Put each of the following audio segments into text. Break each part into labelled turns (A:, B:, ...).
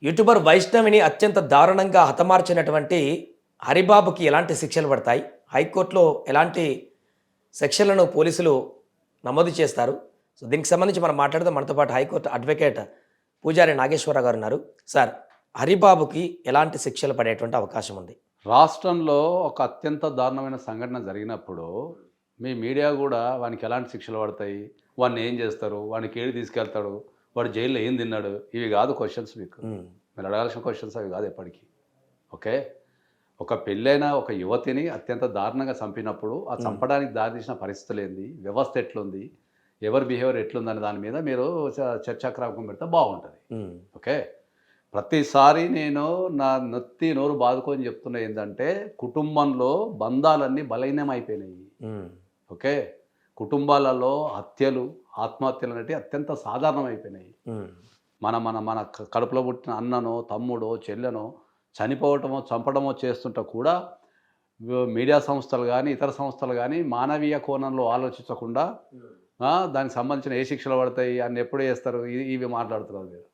A: YouTuber వైష్ణవిని అత్యంత దారుణంగా హతమార్చినటువంటి హరిబాబుకి ఎలాంటి శిక్షలు పడతాయి? హైకోర్టులో ఎలాంటి సెక్షన్లను పోలీసులు నమోదు చేస్తారు? సో దీనికి సంబంధించి మనం మాట్లాడదాం. మనతో పాటు హైకోర్టు అడ్వకేట్ పూజారి నాగేశ్వరరావు గారు ఉన్నారు. సార్, హరిబాబుకి ఎలాంటి శిక్షలు పడేటువంటి అవకాశం ఉంది?
B: రాష్ట్రంలో ఒక అత్యంత దారుణమైన సంఘటన జరిగినప్పుడు మీ మీడియా కూడా వానికి ఎలాంటి శిక్షలు పడతాయి, వాడిని ఏం చేస్తారు, వాడికి ఏడు తీసుకెళ్తాడు, వాడు జైల్లో ఏం తిన్నాడు, ఇవి కాదు క్వశ్చన్స్. మీరు అడగాల్సిన క్వశ్చన్స్ అవి కాదు ఎప్పటికీ. ఓకే, ఒక పెళ్ళైన ఒక యువతిని అత్యంత దారుణంగా చంపినప్పుడు ఆ చంపడానికి దారితీసిన పరిస్థితులు ఏంది, వ్యవస్థ ఎట్లుంది, ఎవరి బిహేవియర్ ఎట్లుందనే దాని మీద మీరు చర్చాక్రామకం పెడితే బాగుంటుంది. ఓకే, ప్రతిసారి నేను నా నోరు బాదుకొని చెప్తున్నా ఏంటంటే కుటుంబంలో బంధాలన్నీ బలహీనమైపోయినాయి. ఓకే, కుటుంబాలలో హత్యలు, ఆత్మహత్యలు అనేవి అత్యంత సాధారణమైపోయినాయి. మన మన మన కడుపులో పుట్టిన అన్ననో తమ్ముడో చెల్లెనో చనిపోవటమో చంపడమో చేస్తుంటే కూడా మీడియా సంస్థలు కానీ ఇతర సంస్థలు కానీ మానవీయ కోణంలో ఆలోచించకుండా దానికి సంబంధించిన ఏ శిక్షలు పడతాయి అని ఎప్పుడు చేస్తారు, ఇవి మాట్లాడుతున్నారు మీరు.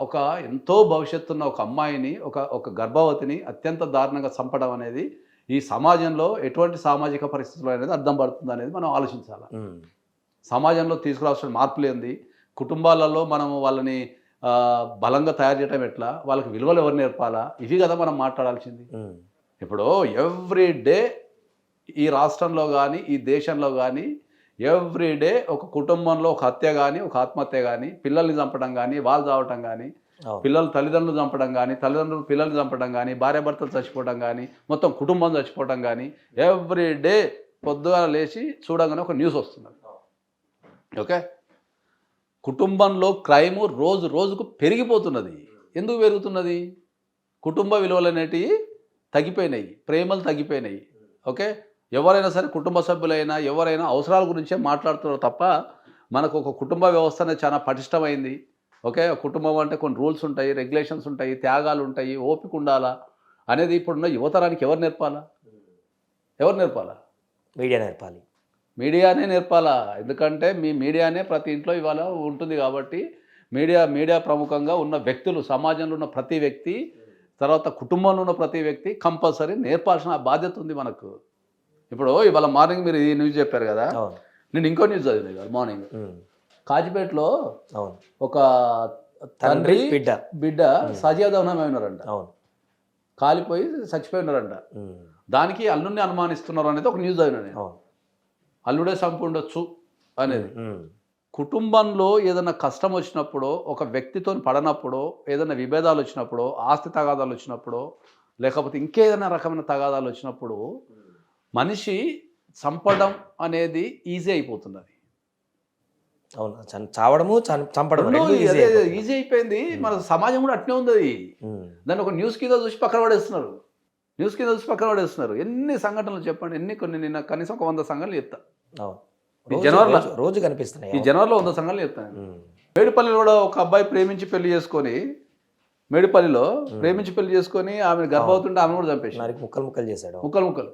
B: ఒక ఎంతో భవిష్యత్తున్న ఒక అమ్మాయిని, ఒక గర్భవతిని అత్యంత దారుణంగా చంపడం అనేది ఈ సమాజంలో ఎటువంటి సామాజిక పరిస్థితులు అనేది అర్థం పడుతుంది అనేది మనం ఆలోచించాలి. సమాజంలో తీసుకురావాల్సిన మార్పులు ఏంది, కుటుంబాలలో మనము వాళ్ళని బలంగా తయారు చేయడం ఎట్లా, వాళ్ళకి విలువలు ఎవరు నేర్పాలా, ఇవి కదా మనం మాట్లాడాల్సింది. ఇప్పుడు ఎవ్రీ డే ఈ రాష్ట్రంలో కానీ ఈ దేశంలో కానీ ఎవ్రీడే ఒక కుటుంబంలో ఒక హత్య కానీ ఒక ఆత్మహత్య కానీ, పిల్లల్ని చంపడం కానీ వాళ్ళు చావటం కానీ, పిల్లలు తల్లిదండ్రులు చంపడం కానీ, తల్లిదండ్రులు పిల్లల్ని చంపడం కానీ, భార్యాభర్తలు చచ్చిపోవడం కానీ, మొత్తం కుటుంబం చచ్చిపోవడం కానీ ఎవ్రీడే పొద్దుగా లేచి చూడగానే ఒక న్యూస్ వస్తున్నది. ఓకే, కుటుంబంలో క్రైమ్ రోజు రోజుకు పెరిగిపోతున్నది. ఎందుకు పెరుగుతున్నది? కుటుంబ విలువలు అనేటివి తగ్గిపోయినాయి, ప్రేమలు తగ్గిపోయినాయి. ఓకే, ఎవరైనా సరే కుటుంబ సభ్యులైనా ఎవరైనా అవసరాల గురించే మాట్లాడుతున్నారు తప్ప మనకు ఒక కుటుంబ వ్యవస్థ అనేది చాలా పటిష్టమైంది. ఓకే, కుటుంబం అంటే కొన్ని రూల్స్ ఉంటాయి, రెగ్యులేషన్స్ ఉంటాయి, త్యాగాలు ఉంటాయి, ఓపిక ఉండాలా అనేది ఇప్పుడున్న యువతరానికి ఎవరు నేర్పాలా?
A: మీడియా నేర్పాలి.
B: మీడియానే నేర్పాలా. ఎందుకంటే మీ మీడియానే ప్రతి ఇంట్లో ఇవాళ ఉంటుంది కాబట్టి మీడియా ప్రముఖంగా ఉన్న వ్యక్తులు, సమాజంలో ఉన్న ప్రతి వ్యక్తి, తర్వాత కుటుంబంలో ఉన్న ప్రతి వ్యక్తి కంపల్సరీ నేర్పాల్సిన బాధ్యత ఉంది మనకు. ఇప్పుడు ఇవాళ మార్నింగ్ మీరు ఈ న్యూస్ చెప్పారు కదా, నేను ఇంకో న్యూస్ చదివింది కదా మార్నింగ్. కాజిపేటలో ఒక తండ్రి బిడ్డ సజీవదహనమైనారంట, కాలిపోయి చచ్చిపోయినారంట. దానికి అల్లుడిని అనుమానిస్తున్నారు అనేది ఒక న్యూస్ చదివినా నేను. అల్లుడే చంపు ఉండొచ్చు అనేది. కుటుంబంలో ఏదైనా కష్టం వచ్చినప్పుడు, ఒక వ్యక్తితో పడనప్పుడు, ఏదైనా విభేదాలు వచ్చినప్పుడు, ఆస్తి తగాదాలు వచ్చినప్పుడు, లేకపోతే ఇంకేదైనా రకమైన తగాదాలు వచ్చినప్పుడు మనిషి చంపడం అనేది ఈజీ అయిపోతున్నది.
A: అవును, చావడము చంపడం
B: ఈజీ అయిపోయింది. మన సమాజం కూడా అట్నే ఉంది. దాన్ని ఒక న్యూస్ కింద చూసి పక్కన పడేస్తున్నారు. ఎన్ని సంఘటనలు చెప్పండి, కొన్ని నిన్న కనీసం ఒక 100 సంఘటనలు చెప్తా.
A: రోజు కనిపిస్తున్నాయి.
B: ఈ జనవరిలో 100 సంఘటనలు చెప్తాను. మేడిపల్లిలో కూడా ఒక అబ్బాయి ప్రేమించి పెళ్లి చేసుకొని ఆమెను గర్భవతుంటే ఆమెను కూడా చంపేసి
A: ముక్కలు చేశాడు.
B: ముక్కలు.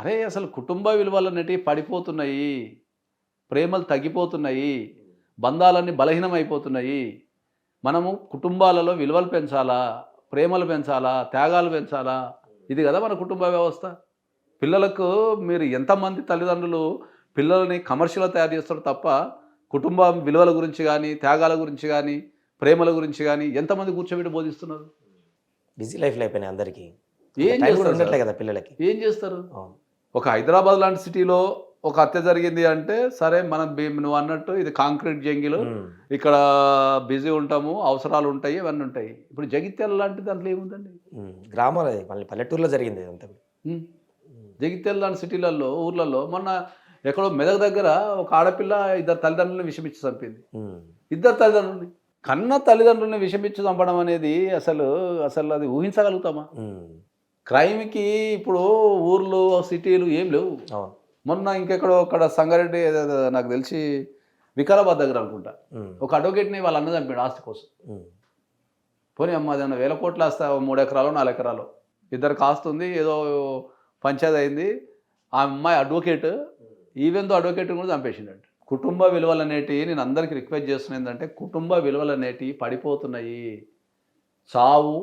B: అరే, అసలు కుటుంబ విలువలు అనేటివి పడిపోతున్నాయి, ప్రేమలు తగ్గిపోతున్నాయి, బంధాలన్నీ బలహీనమైపోతున్నాయి. మనము కుటుంబాలలో విలువలు పెంచాలా, ప్రేమలు పెంచాలా, త్యాగాలు పెంచాలా. ఇది కదా మన కుటుంబ వ్యవస్థ. పిల్లలకు మీరు ఎంతమంది తల్లిదండ్రులు పిల్లల్ని కమర్షియల్గా తయారు చేస్తారు తప్ప కుటుంబ విలువల గురించి కానీ, త్యాగాల గురించి కానీ, ప్రేమల గురించి కానీ ఎంతమంది కూర్చోబెట్టి బోధిస్తున్నారు?
A: బిజీ లైఫ్లో అయిపోయినాయి అందరికీ.
B: ఏం చేస్తారు
A: కదా పిల్లలకి?
B: ఏం చేస్తారు? ఒక హైదరాబాద్ లాంటి సిటీలో ఒక హత్య జరిగింది అంటే సరే, మనం నువ్వు అన్నట్టు ఇది కాంక్రీట్ జంగిల్, ఇక్కడ బిజీ ఉంటాము, అవసరాలు ఉంటాయి, ఇవన్నీ ఉంటాయి. ఇప్పుడు జగిత్యాల లాంటి దాంట్లో ఏముందండి?
A: గ్రామాలు, మళ్ళీ పల్లెటూరులో జరిగింది అంతా.
B: జగిత్యాల లాంటి సిటీలలో, ఊర్లలో మొన్న ఎక్కడో మెదక్ దగ్గర ఒక ఆడపిల్ల 2 తల్లిదండ్రులను విషమిచ్చి చంపింది. 2 తల్లిదండ్రులని, కన్న తల్లిదండ్రులని విషమిచ్చి చంపడం అనేది అసలు అది ఊహించగలుగుతామా? క్రైమ్కి ఇప్పుడు ఊర్లు సిటీలు ఏం లేవు. మొన్న ఇంకెక్కడో అక్కడ సంగారెడ్డి, నాకు తెలిసి వికారాబాద్ దగ్గర అనుకుంటా, ఒక అడ్వకేట్ని వాళ్ళ అన్న చంపాడు ఆస్తి కోసం. పోనీ అమ్మ, అదేమన్నా 1000 కోట్ల ఆస్తి, 3 ఎకరాలు 4 ఎకరాలు, 2 ఆస్తుంది, ఏదో పంచాయతీ అయింది. ఆ అమ్మాయి అడ్వకేట్, ఈవెంతో అడ్వకేట్ని కూడా చంపేసిండట. కుటుంబ విలువలు అనేటివి, నేను అందరికీ రిక్వెస్ట్ చేస్తున్నా ఏంటంటే, కుటుంబ విలువలు అనేటివి పడిపోతున్నాయి. చావు,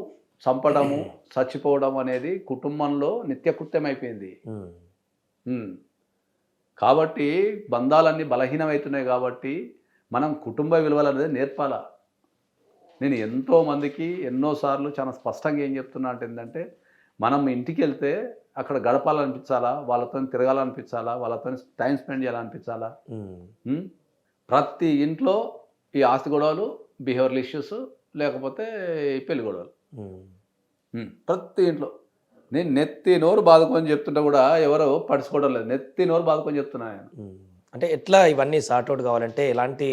B: చంపడము, చచ్చిపోవడం అనేది కుటుంబంలో నిత్యకృత్యం అయిపోయింది. కాబట్టి బంధాలన్నీ బలహీనమవుతున్నాయి. కాబట్టి మనం కుటుంబ విలువలు అనేది నేర్పాల. నేను ఎంతోమందికి ఎన్నోసార్లు చాలా స్పష్టంగా ఏం చెప్తున్నా అంటే ఏంటంటే, మనం ఇంటికి వెళ్తే అక్కడ గడపాలనిపించాలా, వాళ్ళతో తిరగాలనిపించాలా, వాళ్ళతో టైం స్పెండ్ చేయాలనిపించాలా. ప్రతి ఇంట్లో ఈ ఆస్తి గొడవలు, బిహేవియరల్ ఇష్యూస్, లేకపోతే పెళ్లి గొడవలు. ప్రతి ఇంట్లో నేను నెత్తి నోరు బాదుకొని చెప్తుంటే కూడా ఎవరు పడుచుకోవడం లేదు. నెత్తి నోరు బాదుకొని చెప్తున్నా నేను.
A: అంటే ఎట్లా ఇవన్నీ సార్ట్అవుట్ కావాలంటే ఎలాంటి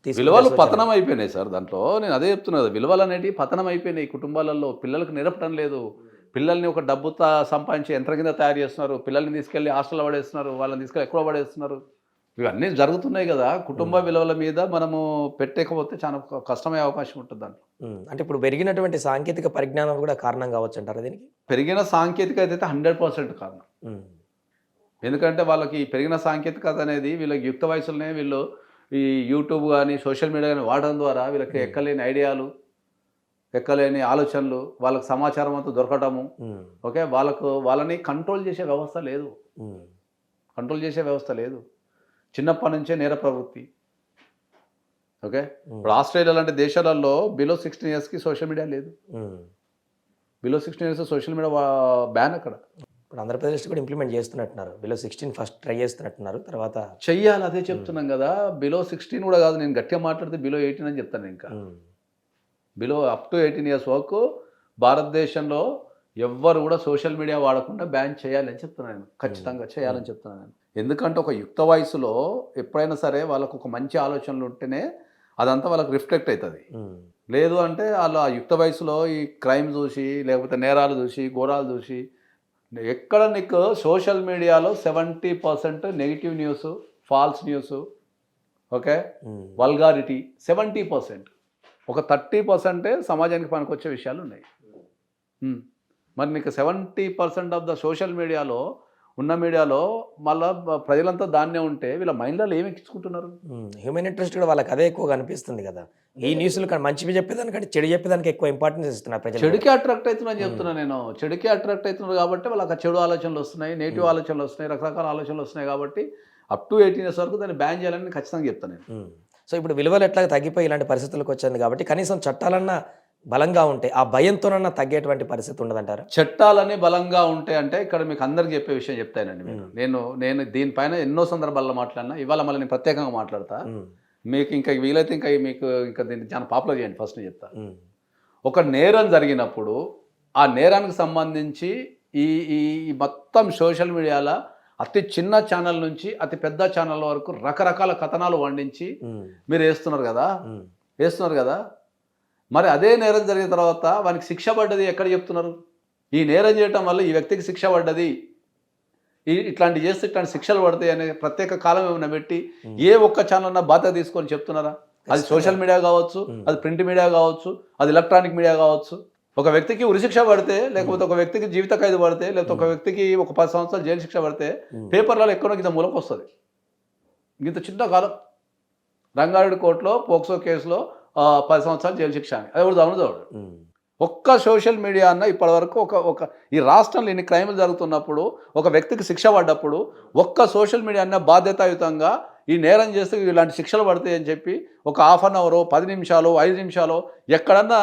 B: విలువలు పతనం అయిపోయినాయి సార్. దాంట్లో నేను అదే చెప్తున్నా కదా, విలువలు అనేటివి పతనం అయిపోయినాయి కుటుంబాలలో. పిల్లలకు నేర్పడం లేదు. పిల్లల్ని ఒక డబ్బుతో సంపాదించి యంత్రం కింద తయారు చేస్తున్నారు. పిల్లల్ని తీసుకెళ్ళి హాస్టల్లో పడేస్తున్నారు, వాళ్ళని తీసుకెళ్ళి ఎక్కడ పడేస్తున్నారు. ఇవన్నీ జరుగుతున్నాయి కదా. కుటుంబ విలువల మీద మనము పెట్టకపోతే చాలా కష్టమయ్యే అవకాశం ఉంటుంది దాంట్లో.
A: అంటే ఇప్పుడు పెరిగినటువంటి సాంకేతిక పరిజ్ఞానం కూడా కారణం కావచ్చు అంటారా దీనికి?
B: పెరిగిన సాంకేతికత అయితే 100% కారణం. ఎందుకంటే వాళ్ళకి పెరిగిన సాంకేతికత అనేది వీళ్ళకి యుక్త వయసులోనే వీళ్ళు ఈ యూట్యూబ్ కానీ సోషల్ మీడియా కానీ వాడడం ద్వారా వీళ్ళకి ఎక్కలేని ఐడియాలు, ఎక్కలేని ఆలోచనలు, వాళ్ళకి సమాచారం అంతా దొరకటము. ఓకే, వాళ్ళని కంట్రోల్ చేసే వ్యవస్థ లేదు. కంట్రోల్ చేసే వ్యవస్థ లేదు. చిన్నప్పటి నుంచే నేర ప్రవృత్తి. ఓకే, ఇప్పుడు ఆస్ట్రేలియా లాంటి దేశాలలో బిలో 16 yearsకి సోషల్ మీడియా లేదు. Below 16 years social media ban అక్కడ.
A: ఇప్పుడు ఆంధ్రప్రదేశ్ కూడా ఇంప్లిమెంట్ చేస్తున్నట్టున్నారు. బిలో 16 ఫస్ట్ ట్రై చేస్తున్నట్టున్నారు, తర్వాత
B: చెయ్యాలి. అదే చెప్తున్నాం కదా, బిలో 16 కూడా కాదు, నేను గట్టిగా మాట్లాడితే బిలో 18 అని చెప్తాను. ఇంకా బిలో అప్ టు 18 years వరకు భారతదేశంలో ఎవ్వరు కూడా సోషల్ మీడియా వాడకుండా బ్యాన్ చేయాలని చెప్తున్నాను. ఖచ్చితంగా చేయాలని చెప్తున్నాను. ఎందుకంటే ఒక యుక్త వయసులో ఎప్పుడైనా సరే వాళ్ళకు ఒక మంచి ఆలోచనలు ఉంటేనే అదంతా వాళ్ళకి రిఫ్లెక్ట్ అవుతుంది. లేదు అంటే వాళ్ళు ఆ యుక్త వయసులో ఈ క్రైమ్ చూసి, లేకపోతే నేరాలు చూసి, ఘోరాలు చూసి, ఎక్కడ నీకు సోషల్ మీడియాలో 70% negative news, false news, okay, vulgarity 70%. ఒక 30% సమాజానికి పనికొచ్చే విషయాలు ఉన్నాయి. మరి నీకు 70% ఆఫ్ ద సోషల్ మీడియాలో ఉన్న మీడియాలో మళ్ళీ ప్రజలంతా దాన్నే ఉంటే వీళ్ళ మైండ్లలో ఏమి ఎక్కించుకుంటున్నారు?
A: హ్యూమన్ ఇంట్రెస్ట్ కూడా వాళ్ళకి అదే ఎక్కువగా అనిపిస్తుంది కదా. ఈ న్యూస్లు కానీ మంచివి చెప్పేదానికంటే చెడు చెప్పేదానికి ఎక్కువ ఇంపార్టెన్స్ ఇస్తున్నారు ప్రజలు.
B: చెడుకే అట్రాక్ట్ అవుతున్నారని చెప్తున్నా నేను. చెడుకే అట్రాక్ట్ అవుతున్నారు కాబట్టి వాళ్ళకి చెడు ఆలోచనలు వస్తున్నాయి, నెగిటివ్ ఆలోచనలు వస్తున్నాయి, రకరకాల ఆలోచనలు వస్తున్నాయి. కాబట్టి అప్ టు 18 years వరకు దాన్ని బ్యాన్ చేయాలని నేను ఖచ్చితంగా చెప్తాను నేను.
A: సో ఇప్పుడు విలువలు ఎట్లా తగ్గిపోయి ఇలాంటి పరిస్థితులకు వచ్చింది కాబట్టి కనీసం చట్టాలన్నా బలంగా ఉంటే ఆ భయంతోనన్నా తగ్గేటువంటి పరిస్థితి ఉండదంటారా?
B: చట్టాలన్నీ బలంగా ఉంటే అంటే ఇక్కడ మీకు అందరికి చెప్పే విషయం చెప్తానండి. నేను దీనిపైన ఎన్నో సందర్భాల్లో మాట్లాడినా, ఇవాళ మళ్ళీ నేను ప్రత్యేకంగా మాట్లాడతా. మీకు ఇంకా వీలైతే ఇంకా దీన్ని చాలా పాపులర్ చేయండి. ఫస్ట్ నేను చెప్తా, ఒక నేరం జరిగినప్పుడు ఆ నేరానికి సంబంధించి ఈ మొత్తం సోషల్ మీడియాలో అతి చిన్న ఛానల్ నుంచి అతి పెద్ద ఛానల్ వరకు రకరకాల కథనాలు వండించి మీరు వేస్తున్నారు కదా. మరి అదే నేరం జరిగిన తర్వాత వానికి శిక్ష పడ్డది ఎక్కడ చెప్తున్నారు? ఈ నేరం చేయటం వల్ల ఈ వ్యక్తికి శిక్ష పడ్డది, ఇట్లాంటి చేస్తే ఇట్లాంటి శిక్షలు పడతాయి అనే ప్రత్యేక కాలం ఏమైనా పెట్టి ఏ ఒక్క ఛానల్ అన్నా బాధ్యత తీసుకొని చెప్తున్నారా? అది సోషల్ మీడియా కావచ్చు, అది ప్రింట్ మీడియా కావచ్చు, అది ఎలక్ట్రానిక్ మీడియా కావచ్చు. ఒక వ్యక్తికి ఉరిశిక్ష పడితే, లేకపోతే ఒక వ్యక్తికి జీవిత ఖైదు పడితే, లేకపోతే ఒక వ్యక్తికి ఒక 10 సంవత్సరాలు జైలు శిక్ష పడితే పేపర్లలో ఎక్కడో ఇంత మూలకు వస్తుంది. ఇంత చిన్న కాలం రంగారెడ్డి కోర్టులో పోక్సో కేసులో 10 సంవత్సరాలు జైలు శిక్ష అని అది కూడా చదవడు. ఒక్క సోషల్ మీడియా అన్న ఇప్పటివరకు ఒక ఈ రాష్ట్రంలో ఇన్ని క్రైమ్లు జరుగుతున్నప్పుడు ఒక వ్యక్తికి శిక్ష పడ్డప్పుడు ఒక్క సోషల్ మీడియా అన్న బాధ్యతాయుతంగా ఈ నేరం చేస్తే ఇలాంటి శిక్షలు పడతాయి అని చెప్పి ఒక 1/2 hour 10 నిమిషాలు 5 నిమిషాలు ఎక్కడన్నా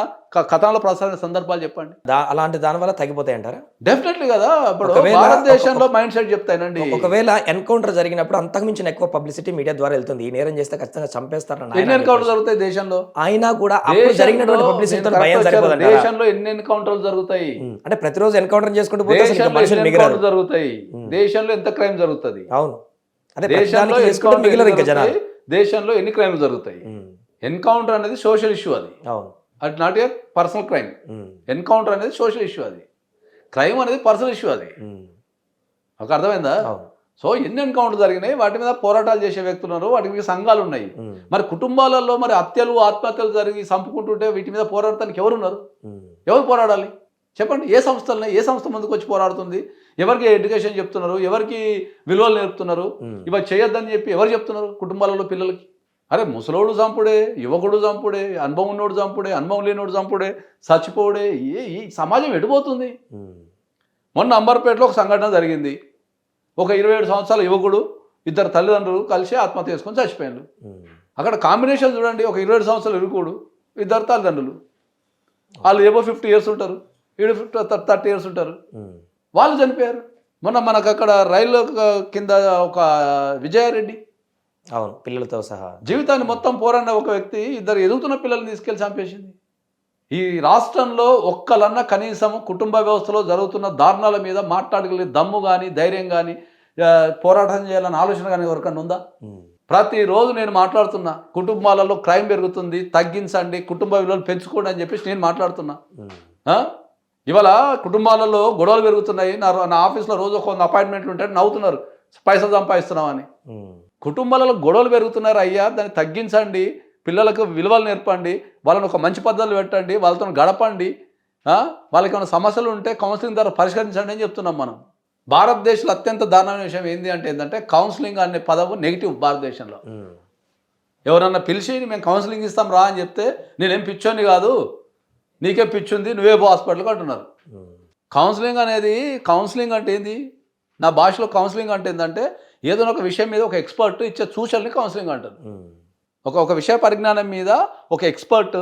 B: కథనాల ప్రసార సందర్భాలు చెప్పండి.
A: అలాంటి దాని వల్ల తగ్గిపోతాయి అంటారా?
B: డెఫినెట్లీ కదా. ఇప్పుడు భారతదేశంలో మైండ్ సెట్ చెప్తానండి.
A: ఒకవేళ ఎన్కౌంటర్ జరిగినప్పుడు అంతకుమించిన ఎక్కువ పబ్లిసిటీ మీడియా ద్వారా వెళ్తుంది. ఈ నేరం చేస్తే ఖచ్చితంగా చంపేస్తారని
B: ఎన్ని ఎన్కౌంటర్ జరుగుతాయి దేశంలో?
A: అయినా కూడా జరిగినటువంటి పబ్లిసిటీతో భయం సరిపోదండి.
B: దేశంలో ఎన్ని ఎన్కౌంటర్లు జరుగుతాయి?
A: అంటే ప్రతిరోజు ఎన్కౌంటర్ చేసుకుంటూ పోతే
B: జరుగుతాయి. దేశంలో ఎంత క్రైమ్ జరుగుతుంది?
A: అవును,
B: దేశంలో ఎన్ని క్రైమ్లు జరుగుతాయి? ఎన్కౌంటర్ అనేది సోషల్ ఇష్యూ, అది not a personal crime. Encounter అనేది సోషల్ ఇష్యూ, అది క్రైమ్ అనేది పర్సనల్ ఇష్యూ. అది ఒక అర్థమైందా? సో ఎన్ని ఎన్కౌంటర్ జరిగినాయి, వాటి మీద పోరాటాలు చేసే వ్యక్తులు ఉన్నారు, వాటి మీద సంఘాలు ఉన్నాయి. మరి కుటుంబాలలో మరి హత్యలు ఆత్మహత్యలు జరిగి చంపుకుంటుంటే వీటి మీద పోరాడటానికి ఎవరున్నారు? ఎవరు పోరాడాలి చెప్పండి? ఏ సంస్థ ముందుకు వచ్చి పోరాడుతుంది? ఎవరికి ఎడ్యుకేషన్ చెప్తున్నారు? ఎవరికి విలువలు నేర్పుతున్నారు? ఇవి చేయొద్దని చెప్పి ఎవరు చెప్తున్నారు కుటుంబాలలో పిల్లలకి? అరే ముసలోడు చంపుడే, యువకుడు చంపుడే, అనుభవం ఉన్నోడు చంపుడే, అనుభవం లేనోడు చంపుడే, చచ్చిపోవుడే. ఈ సమాజం ఎడిపోతుంది. మొన్న అంబర్పేటలో ఒక సంఘటన జరిగింది. ఒక 27 సంవత్సరాల యువకుడు, ఇద్దరు తల్లిదండ్రులు కలిసి ఆత్మహత్య చేసుకొని చచ్చిపోయారు. అక్కడ కాంబినేషన్ చూడండి, ఒక 27 సంవత్సరాల యువకుడు, ఇద్దరు తల్లిదండ్రులు. వాళ్ళు ఏవో 50 ఇయర్స్ ఉంటారు, వీడు 30 ఇయర్స్ ఉంటారు. వాళ్ళు చనిపోయారు. మొన్న మనకు అక్కడ రైలు కింద ఒక విజయారెడ్డి,
A: అవును, పిల్లలతో సహా
B: జీవితాన్ని మొత్తం పోరాడిన ఒక వ్యక్తి ఇద్దరు ఎదుగుతున్న పిల్లల్ని తీసుకెళ్లి చంపేసింది. ఈ రాష్ట్రంలో ఒక్కలన్నా కనీసం కుటుంబ వ్యవస్థలో జరుగుతున్న దారుణాల మీద మాట్లాడగలిగే దమ్ము కానీ, ధైర్యం కానీ, పోరాటం చేయాలన్న ఆలోచన కానీ ఎవరికన్నా ఉందా? ప్రతిరోజు నేను మాట్లాడుతున్నా, కుటుంబాలలో క్రైమ్ పెరుగుతుంది, తగ్గించండి, కుటుంబ విలువలు పెంచుకోండి అని చెప్పేసి నేను మాట్లాడుతున్నా. ఇవాళ కుటుంబాలలో గొడవలు పెరుగుతున్నాయి. నా ఆఫీస్లో రోజు ఒక అపాయింట్మెంట్లు ఉంటాయి, నవ్వుతున్నారు, పైసలు సంపాదిస్తున్నామని. కుటుంబాలలో గొడవలు పెరుగుతున్నారు అయ్యా, దాన్ని తగ్గించండి, పిల్లలకు విలువలు నేర్పండి, వాళ్ళని ఒక మంచి పద్ధతులు పెట్టండి, వాళ్ళతో గడపండి, వాళ్ళకి ఏమైనా సమస్యలు ఉంటే కౌన్సిలింగ్ ద్వారా పరిష్కరించండి అని చెప్తున్నాం మనం. భారతదేశంలో అత్యంత దారుణమైన విషయం ఏంటంటే కౌన్సిలింగ్ అనే పదము నెగిటివ్. భారతదేశంలో ఎవరన్నా పిలిచి మేము కౌన్సిలింగ్ ఇస్తాం రా అని చెప్తే నేనేం పిచ్చోని కాదు, నీకే పిచ్చుంది, నువ్వే పో హాస్పిటల్కి అంటున్నారు. కౌన్సిలింగ్ అంటే ఏంది? నా భాషలో కౌన్సిలింగ్ అంటే ఏంటంటే ఏదైనా ఒక విషయం మీద ఒక ఎక్స్పర్ట్ ఇచ్చే సూచనని కౌన్సిలింగ్ అంటారు. ఒక విషయ పరిజ్ఞానం మీద ఒక ఎక్స్పర్ట్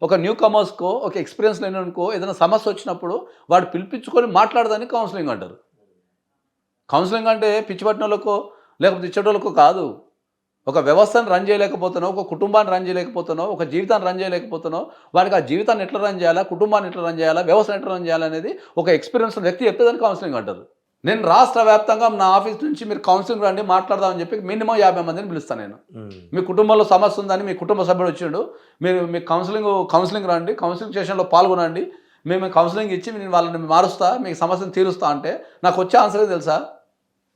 B: ఒక న్యూ కమర్స్కో, ఒక ఎక్స్పీరియన్స్ లేనికో ఏదైనా సమస్య వచ్చినప్పుడు వాడు పిలిపించుకొని మాట్లాడదని కౌన్సిలింగ్ అంటారు. కౌన్సిలింగ్ అంటే పిచ్చి పట్టినోళ్ళకో లేకపోతే ఇచ్చేటోళ్ళకో కాదు. ఒక వ్యవస్థను రన్ చేయలేకపోతున్నావు, ఒక కుటుంబాన్ని రన్ చేయలేకపోతున్నావు, ఒక జీవితాన్ని రన్ చేయలేకపోతున్నావు, వాడికి ఆ జీవితాన్ని ఎట్లా రన్ చేయాలా, కుటుంబాన్ని ఎట్లా రన్ చేయాలా, వ్యవస్థను ఎట్లా రన్ చేయాలనేది ఒక ఎక్స్పీరియన్స్ వ్యక్తి చెప్తేదని కౌన్సిలింగ్ అంటారు. నేను రాష్ట్ర వ్యాప్తంగా నా ఆఫీస్ నుంచి మీరు కౌన్సిలింగ్ రండి మాట్లాడదామని చెప్పి మినిమం 50 మందిని పిలుస్తాను నేను. మీ కుటుంబంలో సమస్య ఉందని మీ కుటుంబ సభ్యుడు వచ్చిండు, మీరు మీ కౌన్సిలింగ్ రండి, కౌన్సిలింగ్ సెషన్లో పాల్గొనండి, మేము కౌన్సిలింగ్ ఇచ్చి నేను వాళ్ళని మారుస్తా, మీకు సమస్యను తీరుస్తా అంటే నాకు వచ్చే ఆన్సర్ తెలుసా?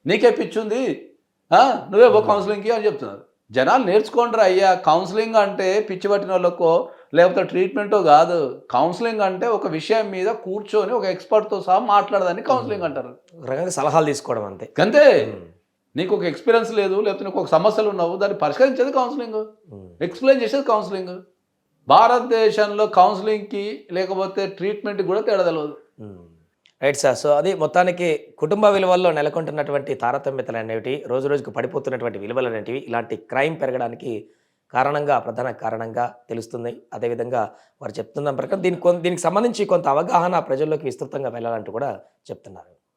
B: నీకే పిచ్చుంది, నువ్వే పో కౌన్సిలింగ్కి అని చెప్తున్నారు. జనాలు నేర్చుకోండి అయ్యా. కౌన్సిలింగ్ అంటే పిచ్చి పట్టిన వాళ్ళకో లేకపోతే ట్రీట్మెంటో కాదు. కౌన్సిలింగ్ అంటే ఒక విషయం మీద కూర్చొని ఒక ఎక్స్పర్ట్తో సహా మాట్లాడదని కౌన్సిలింగ్ అంటారు.
A: రకంగా సలహాలు తీసుకోవడం అంతే.
B: అంతే. నీకు ఒక ఎక్స్పీరియన్స్ లేదు, లేకపోతే నీకు ఒక సమస్యలు ఉన్నావు, దాన్ని పరిష్కరించేది కౌన్సిలింగ్, ఎక్స్ప్లెయిన్ చేసేది కౌన్సిలింగ్. భారతదేశంలో కౌన్సిలింగ్కి లేకపోతే ట్రీట్మెంట్కి కూడా తేడా తెలియదు.
A: Right sir. సో అది మొత్తానికి కుటుంబ విలువల్లో నెలకొంటున్నటువంటి తారతమ్యతలు అనేవి, రోజు రోజుకు పడిపోతున్నటువంటి విలువలు అనేటివి ఇలాంటి క్రైమ్ పెరగడానికి ప్రధాన కారణంగా తెలుస్తుంది. అదేవిధంగా వారు చెప్తున్న ప్రకారం దీనికి సంబంధించి కొంత అవగాహన ప్రజల్లోకి విస్తృతంగా వెళ్ళాలంటూ కూడా చెప్తున్నారు.